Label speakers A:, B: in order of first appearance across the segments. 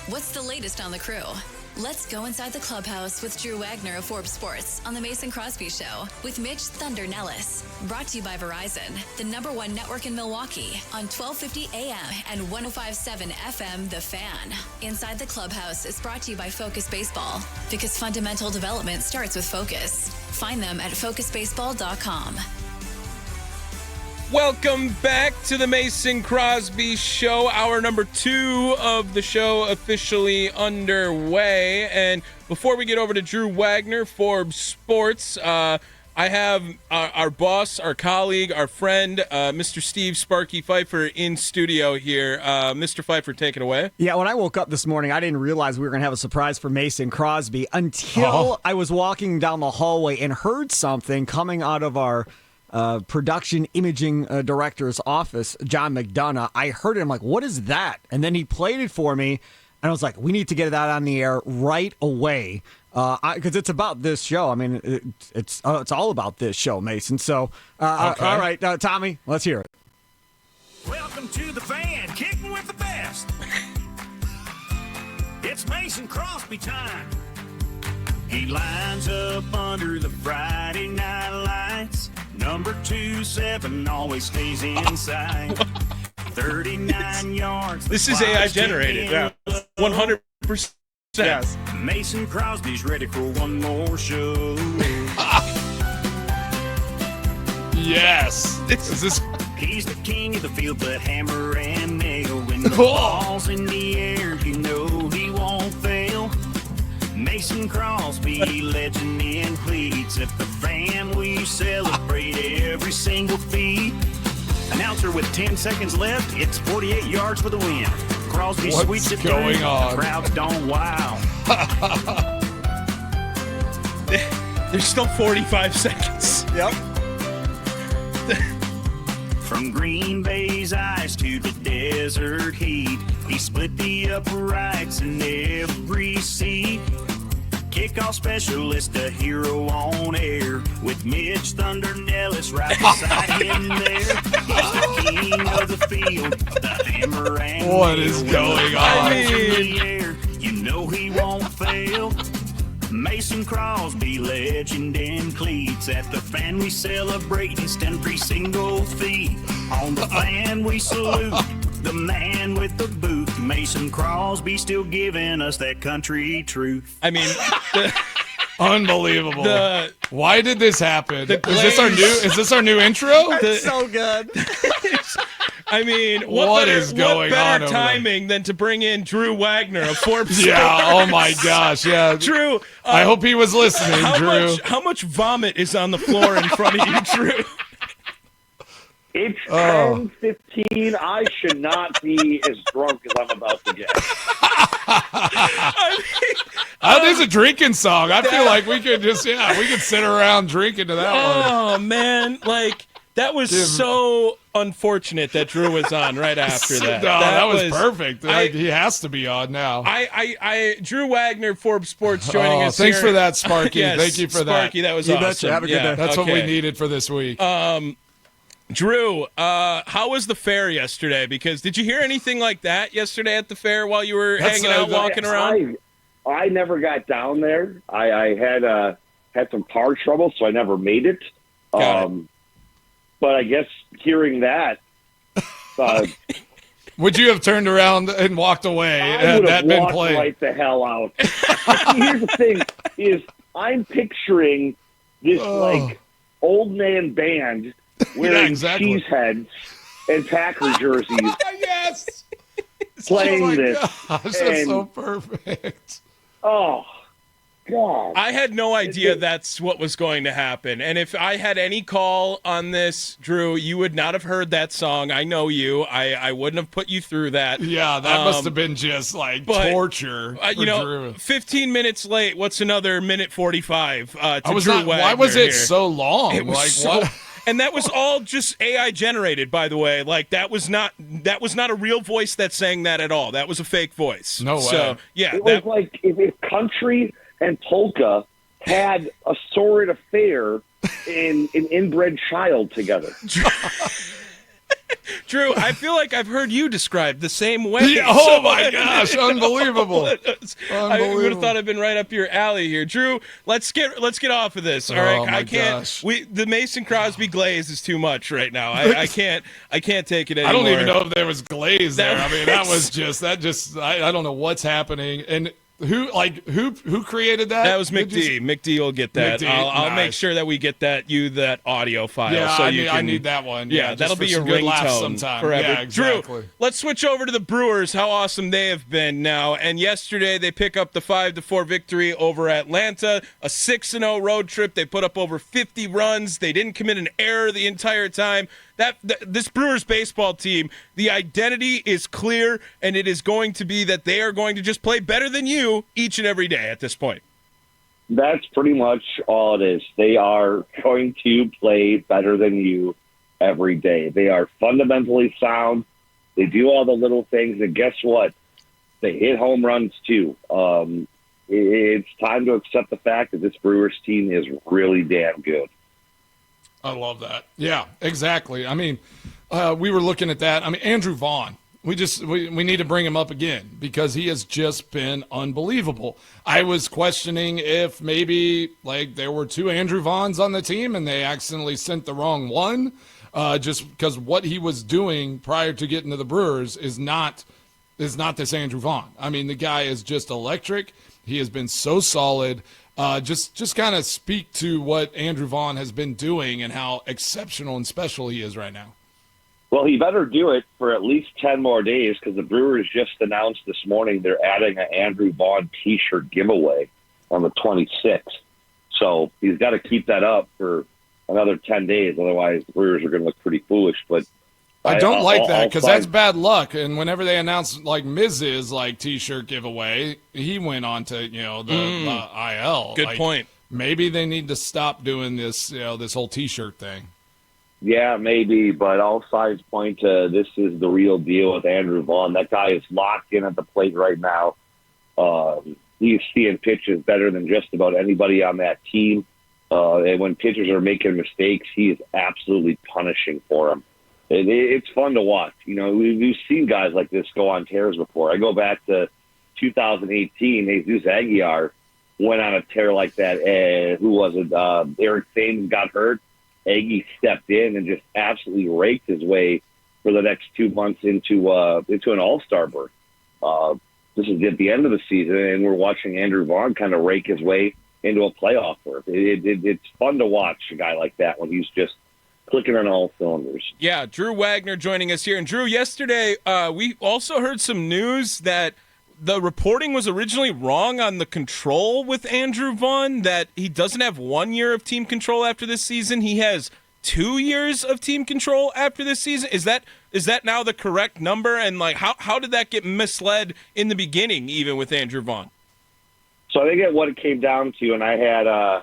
A: What's the latest on the crew? Let's go inside the clubhouse with Drew Wagner of Forbes Sports on the Mason Crosby Show with Mitch Thunder Nellis. Brought to you by Verizon, the #1 network in Milwaukee on 1250 AM and 105.7 FM The Fan. Inside the clubhouse is brought to you by Focus Baseball, because fundamental development starts with focus. Find them at focusbaseball.com.
B: Welcome back to the Mason Crosby Show. Hour number 2 of the show officially underway. And before we get over to Drew Wagner, Forbes Sports, I have our boss, our colleague, our friend, Mr. Steve Sparky Pfeiffer in studio here. Mr. Pfeiffer, take it away.
C: Yeah, when I woke up this morning, I didn't realize we were going to have a surprise for Mason Crosby until I was walking down the hallway and heard something coming out of our production imaging director's office, John McDonough. I heard it. I'm like, what is that? And then he played it for me, and I was like, we need to get that on the air right away, because it's about this show. I mean, it's all about this show, Mason. So, okay. All right, Tommy, let's hear it.
D: Welcome to the Fan, kicking with the best. It's Mason Crosby time. He lines up under the Friday night lights. Number 27 always stays inside. 39 yards.
B: This is AI generated. Yeah. 100%.
C: Yes.
D: Mason Crosby's ready for one more show.
B: Yes.
D: He's the king of the field, but hammer and nail. When the ball's in the air, you know he won't fail. Mason Crosby, legend in cleats. At the Fan, we celebrate every single feat. Announcer with 10 seconds left, it's 48 yards for the win. Crosby sweeps it
E: going
D: through,
E: on?
D: the crowds don't wow.
B: There's still 45 seconds.
C: Yep.
D: From Green Bay's ice to the desert heat, he split the uprights in every seat. Kickoff specialist, a hero on air, with Mitch Thunder Nellis right beside him there. He's the king of the field, the hammer and
E: What is going on?
D: You know he won't fail. Mason Crosby, legend in cleats. At the Fan, we celebrate and stand every single feet. On the Fan, we salute the man with the boot. Mason Crosby still giving us that country truth.
B: I mean,
E: Unbelievable. Why did this happen? Is this our new intro?
C: That's so good.
B: I mean,
E: What is going
B: what
E: on
B: better
E: over
B: timing than to bring in Drew Wagner of Forbes Sports?
E: Yeah, oh my gosh, yeah.
B: Drew,
E: I hope he was listening, Drew.
B: How much vomit is on the floor in front of you, Drew?
F: It's 10:15. I should not be as drunk as I'm about to get.
E: That is a drinking song. I feel like we could just, we could sit around drinking to that one.
B: Oh, man. Like, that was so unfortunate that Drew was on right after that.
E: No, that was perfect. He has to be on now.
B: Drew Wagner, Forbes Sports, joining us
E: thanks
B: here.
E: for that, Sparky.
B: Yes,
E: Thank you for
B: Sparky, that was awesome.
C: betcha. Have a good day.
E: That's what we needed for this week.
B: Drew, how was the fair yesterday? Because did you hear anything like that yesterday at the fair while you were hanging out, walking around?
F: I never got down there. I had some car trouble, so I never made it. But I guess hearing that,
E: would you have turned around and walked away
F: I would
E: had
F: have
E: that been
F: walked
E: played?
F: right the hell out. Here's the thing: is I'm picturing this like old man band wearing cheese heads and Packer jerseys.
E: Yes.
F: Playing this.
E: Gosh, that's so perfect.
F: Oh, God.
B: I had no idea that's what was going to happen. And if I had any call on this, Drew, you would not have heard that song. I know you. I wouldn't have put you through that.
E: Yeah, that must have been just like torture. For Drew.
B: 15 minutes late. What's another minute 45 to Drew Wagner
E: why was it
B: here.
E: so long?
B: It was
E: what?
B: And that was all just AI generated, by the way. Like that was not a real voice that sang that at all. That was a fake voice.
E: No way.
B: So yeah,
F: It was like if country and polka had a sordid affair in an inbred child together.
B: Drew, I feel like I've heard you described the same way.
E: Yeah, oh my gosh, unbelievable!
B: I would have thought I'd been right up your alley here, Drew. Let's get off of this. All right,
E: Oh, my
B: I can't.
E: gosh.
B: The Mason Crosby glaze is too much right now. I can't take it anymore.
E: I don't even know if there was glaze there. I mean, I don't know what's happening. And who created that?
B: That was McD. McD will get that.
E: McD,
B: I'll make
E: nice.
B: sure that we get that audio file.
E: Yeah,
B: so
E: I need that one.
B: Yeah, that'll be your ringtone
E: sometime.
B: forever.
E: Yeah, exactly.
B: Drew, let's switch over to the Brewers. How awesome they have been now. And yesterday they pick up the 5-4 victory over Atlanta. A 6-0 road trip. They put up over 50 runs. They didn't commit an error the entire time. This Brewers baseball team, the identity is clear, and it is going to be that they are going to just play better than you each and every day at this point.
F: That's pretty much all it is. They are going to play better than you every day. They are fundamentally sound. They do all the little things, and guess what? They hit home runs too. It's time to accept the fact that this Brewers team is really damn good.
E: I love that. Yeah, exactly. I mean, we were looking at that. I mean, Andrew Vaughn, we need to bring him up again because he has just been unbelievable. I was questioning if maybe there were two Andrew Vaughns on the team and they accidentally sent the wrong one, just because what he was doing prior to getting to the Brewers is not this Andrew Vaughn. I mean, the guy is just electric. He has been so solid. Just kind of speak to what Andrew Vaughn has been doing and how exceptional and special he is right now.
F: Well, he better do it for at least 10 more days because the Brewers just announced this morning they're adding an Andrew Vaughn T-shirt giveaway on the 26th. So he's got to keep that up for another 10 days. Otherwise, the Brewers are going to look pretty foolish. But
E: I don't like that because that's bad luck. And whenever they announced Miz's T-shirt giveaway, he went on to the IL.
B: Good point.
E: Maybe they need to stop doing this this whole T-shirt thing.
F: Yeah, maybe, but all signs point to this is the real deal with Andrew Vaughn. That guy is locked in at the plate right now. He's seeing pitches better than just about anybody on that team. And when pitchers are making mistakes, he is absolutely punishing for them. It's fun to watch. We've seen guys like this go on tears before. I go back to 2018. Jesus Aguilar went on a tear like that. Who was it? Eric Thames got hurt. Aggie stepped in and just absolutely raked his way for the next 2 months into an all-star berth. This is at the end of the season, and we're watching Andrew Vaughn kind of rake his way into a playoff berth. It's fun to watch a guy like that when he's just clicking on all cylinders.
B: Yeah, Drew Wagner joining us here. And Drew, yesterday we also heard some news that the reporting was originally wrong on the control with Andrew Vaughn, that he doesn't have 1 year of team control after this season. He has 2 years of team control after this season. Is that now the correct number? And how did that get misled in the beginning, even with Andrew Vaughn?
F: So I think what it came down to, and I had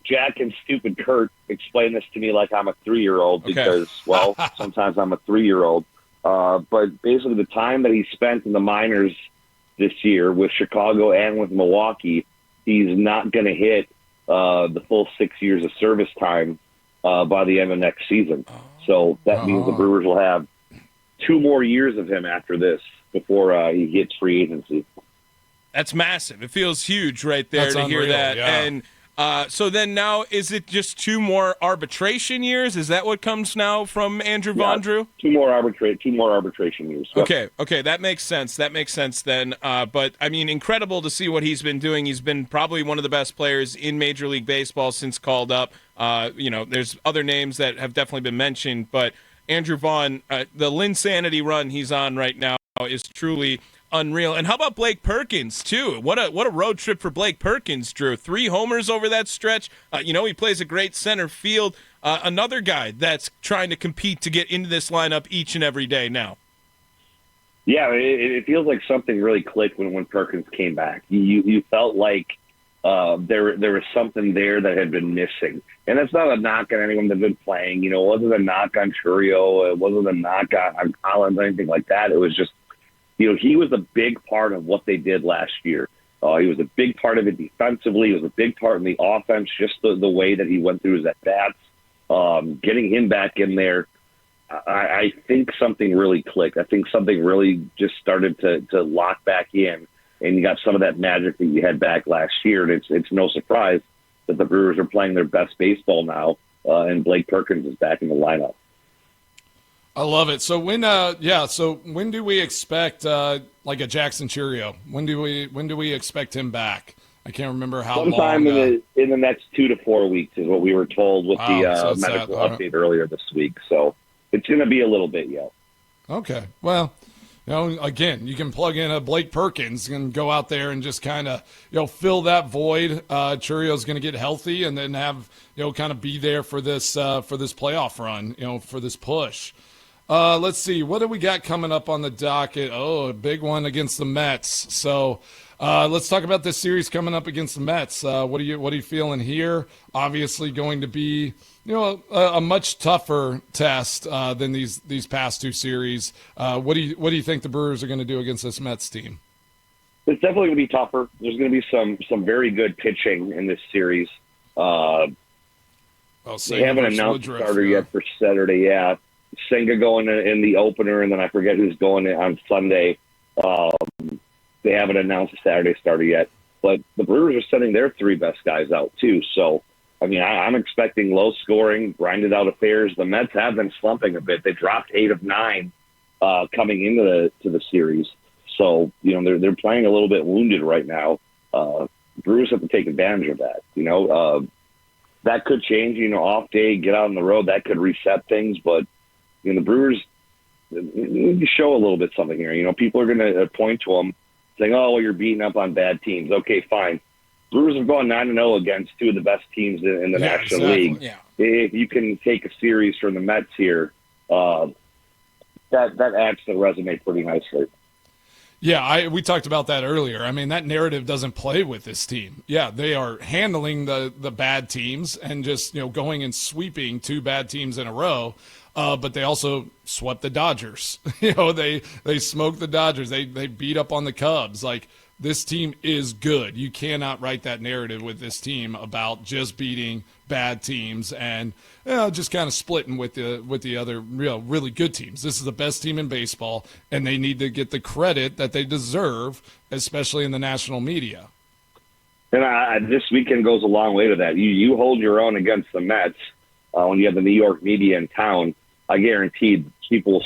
F: Jack and Stupid Kurt explain this to me like I'm a 3-year-old because, well, sometimes I'm a 3-year-old. But basically the time that he spent in the minors this year with Chicago and with Milwaukee, he's not going to hit the full 6 years of service time by the end of next season. So that means the Brewers will have 2 more years of him after this before he hits free agency.
B: That's massive. It feels huge right there.
E: That's
B: to
E: unreal,
B: hear that.
E: yeah.
B: And so then now, is it just 2 more arbitration years? Is that what comes now from Andrew Vaughn, Drew?
F: 2 more arbitration years. Yep.
B: Okay, that makes sense. That makes sense then. But, I mean, incredible to see what he's been doing. He's been probably one of the best players in Major League Baseball since called up. There's other names that have definitely been mentioned, but Andrew Vaughn, the Linsanity run he's on right now is truly unreal. And how about Blake Perkins, too? What a road trip for Blake Perkins, Drew. 3 homers over that stretch. He plays a great center field. Another guy that's trying to compete to get into this lineup each and every day now.
F: Yeah, it feels like something really clicked when Perkins came back. You felt like there was something there that had been missing. And that's not a knock on anyone that's been playing. It wasn't a knock on Churio. It wasn't a knock on Collins or anything like that. It was just, he was a big part of what they did last year. He was a big part of it defensively. He was a big part in the offense, just the way that he went through his at-bats. Getting him back in there I think something really clicked. I think something really just started to lock back in, and you got some of that magic that you had back last year. And it's no surprise that the Brewers are playing their best baseball now, and Blake Perkins is back in the lineup.
E: I love it. So when do we expect like a Jackson Chourio? When do we expect him back? I can't remember how
F: Sometime
E: long.
F: in the next 2 to 4 weeks is what we were told with
E: so
F: the medical
E: that,
F: update earlier this week. So it's going to be a little bit yet.
E: Okay. Well, again, you can plug in a Blake Perkins and go out there and just kind of, fill that void. Chourio's going to get healthy and then have, kind of be there for this playoff run, for this push. Let's see. What do we got coming up on the docket? Oh, a big one against the Mets. So let's talk about this series coming up against the Mets. What are you feeling here? Obviously going to be, a much tougher test than these past two series. What do you think the Brewers are going to do against this Mets team?
F: It's definitely going to be tougher. There's going to be some very good pitching in this series. They haven't announced the starter yet for Saturday. Yeah, Senga going in the opener, and then I forget who's going on Sunday. They haven't announced the Saturday starter yet, but the Brewers are sending their three best guys out too. So, I mean, I'm expecting low scoring, grinded out affairs. The Mets have been slumping a bit. They dropped 8 of 9 coming into the series. So, they're playing a little bit wounded right now. Brewers have to take advantage of that. That could change, off day, get out on the road. That could reset things. But, the Brewers need to show a little bit something here. People are going to point to them saying, oh, well, you're beating up on bad teams. Okay, fine. Brewers have gone 9-0 against two of the best teams in the National League.
E: Yeah.
F: If you can take a series from the Mets here, that adds to the resume pretty nicely.
E: Yeah, we talked about that earlier. I mean, that narrative doesn't play with this team. Yeah, they are handling the bad teams and just going and sweeping two bad teams in a row. But they also swept the Dodgers. They smoked the Dodgers. They beat up on the Cubs. Like, this team is good. You cannot write that narrative with this team about just beating bad teams and just kind of splitting with the other really good teams. This is the best team in baseball, and they need to get the credit that they deserve, especially in the national media.
F: And this weekend goes a long way to that. You hold your own against the Mets when you have the New York media in town. I guarantee people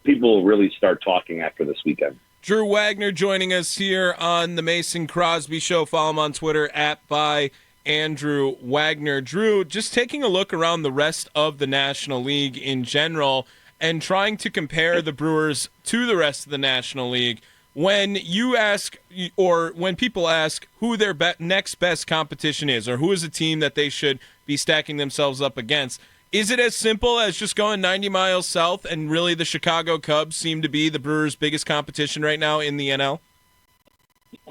F: will really start talking after this weekend.
B: Drew Wagner joining us here on the Mason Crosby Show. Follow him on Twitter @by Andrew Wagner. Drew, just taking a look around the rest of the National League in general and trying to compare the Brewers to the rest of the National League. When you ask, or when people ask who their next best competition is, or who is a team that they should be stacking themselves up against, is it as simple as just going 90 miles south and really the Chicago Cubs seem to be the Brewers' biggest competition right now in the NL?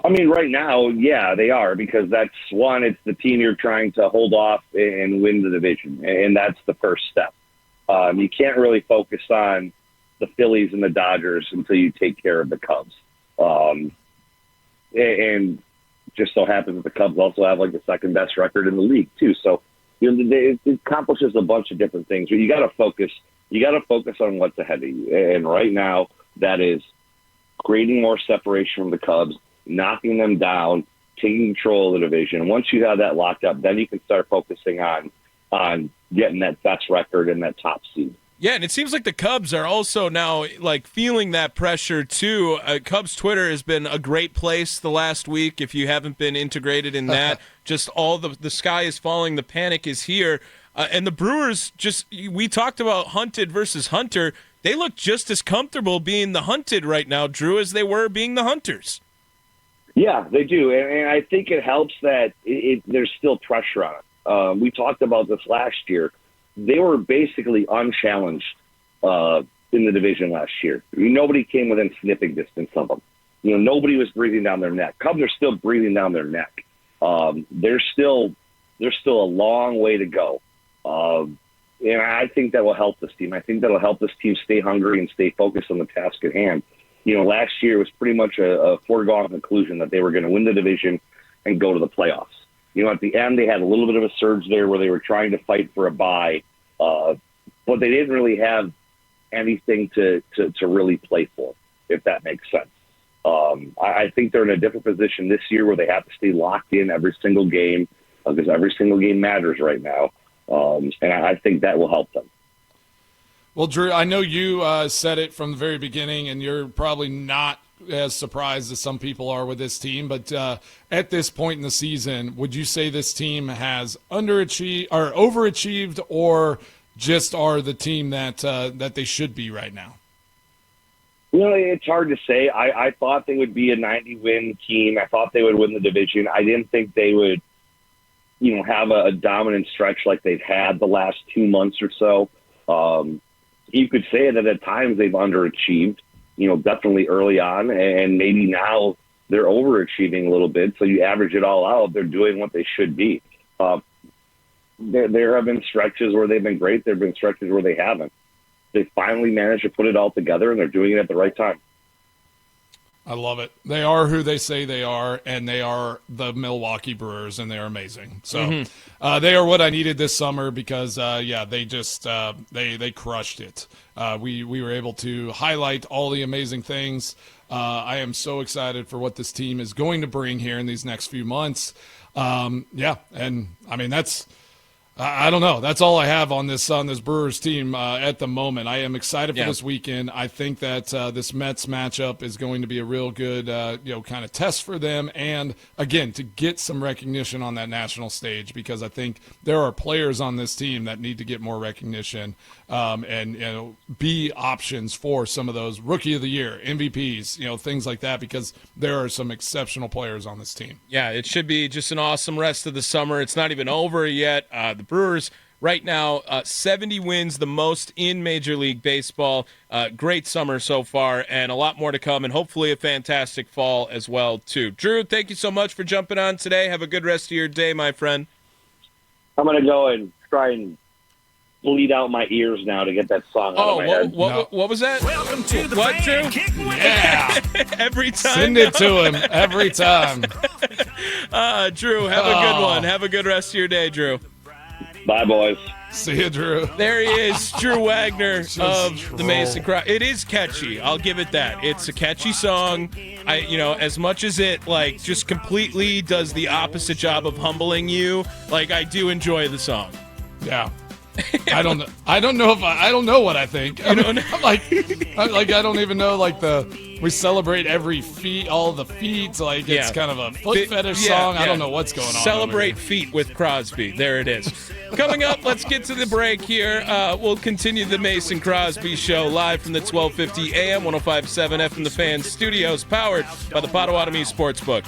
F: I mean, right now, yeah, they are, because it's the team you're trying to hold off and win the division, and that's the first step. You can't really focus on the Phillies and the Dodgers until you take care of the Cubs. And just so happens that the Cubs also have like the second best record in the league too. So it accomplishes a bunch of different things. But you got to focus. You got to focus on what's ahead of you. And right now, that is creating more separation from the Cubs, knocking them down, taking control of the division. And once you have that locked up, then you can start focusing on getting that best record and that top seed.
B: Yeah, and it seems like the Cubs are also now like feeling that pressure too. Cubs Twitter has been a great place the last week. If you haven't been integrated in that, just all the sky is falling, the panic is here. And the Brewers, we talked about hunted versus hunter. They look just as comfortable being the hunted right now, Drew, as they were being the hunters. Yeah,
F: they do. And I think it helps that there's still pressure on it. We talked about this last year. They were basically unchallenged in the division last year. Nobody came within sniffing distance of them. Nobody was breathing down their neck. Cubs are still breathing down their neck. There's still a long way to go. And I think that will help this team. I think that will help this team stay hungry and stay focused on the task at hand. Last year was pretty much a foregone conclusion that they were going to win the division and go to the playoffs. At the end, they had a little bit of a surge there where they were trying to fight for a bye, but they didn't really have anything to really play for, if that makes sense. I think they're in a different position this year where they have to stay locked in every single game because every single game matters right now. And I think that will help them.
E: Well, Drew, I know you said it from the very beginning, and you're probably not as surprised as some people are with this team. But at this point in the season, would you say this team has underachieved or overachieved, or just are the team that they should be right now?
F: It's hard to say. I thought they would be a 90-win team. I thought they would win the division. I didn't think they would, have a dominant stretch like they've had the last 2 months or so. You could say that at times they've underachieved, definitely early on, and maybe now they're overachieving a little bit. So you average it all out, they're doing what they should be. There have been stretches where they've been great. There have been stretches where they haven't. They finally managed to put it all together, and they're doing it at the right time.
E: I love it. They are who they say they are, and they are the Milwaukee Brewers, and they're amazing. So they are what I needed this summer because, they just they crushed it. We were able to highlight all the amazing things. I am so excited for what this team is going to bring here in these next few months. And I mean I don't know. That's all I have on this Brewers team at the moment. I am excited for this weekend. I think that this Mets matchup is going to be a real good, kind of test for them. And again, to get some recognition on that national stage, because I think there are players on this team that need to get more recognition and be options for some of those Rookie of the Year, MVPs, things like that, because there are some exceptional players on this team.
B: Yeah, it should be just an awesome rest of the summer. It's not even over yet. The Brewers right now, 70 wins, the most in Major League Baseball. Great summer so far, and a lot more to come, and hopefully a fantastic fall as well, too. Drew, thank you so much for jumping on today. Have a good rest of your day, my friend.
F: I'm going to go and try and bleed out my ears now to get that song out of my head.
B: What was that?
D: Welcome to the
B: what, Drew?
E: Yeah.
B: Every time.
E: Send it to him every time.
B: Drew, have a good one. Have a good rest of your day, Drew.
F: Bye, boys.
E: See you, Drew.
B: There he is, Drew Wagner of the Mason Crowd. It is catchy. I'll give it that. It's a catchy song. As much as it just completely does the opposite job of humbling you, I do enjoy the song.
E: Yeah. I don't know. I don't know what I think. I don't even know we celebrate every feat, all the feats. It's kind of a foot fetish song. I don't know what's going on.
B: Celebrate feet with Crosby. There it is. Coming up, let's get to the break here. We'll continue the Mason Crosby Show live from the 1250 AM 105.7 FM The Fan studios, powered by the Potawatomi Sportsbook.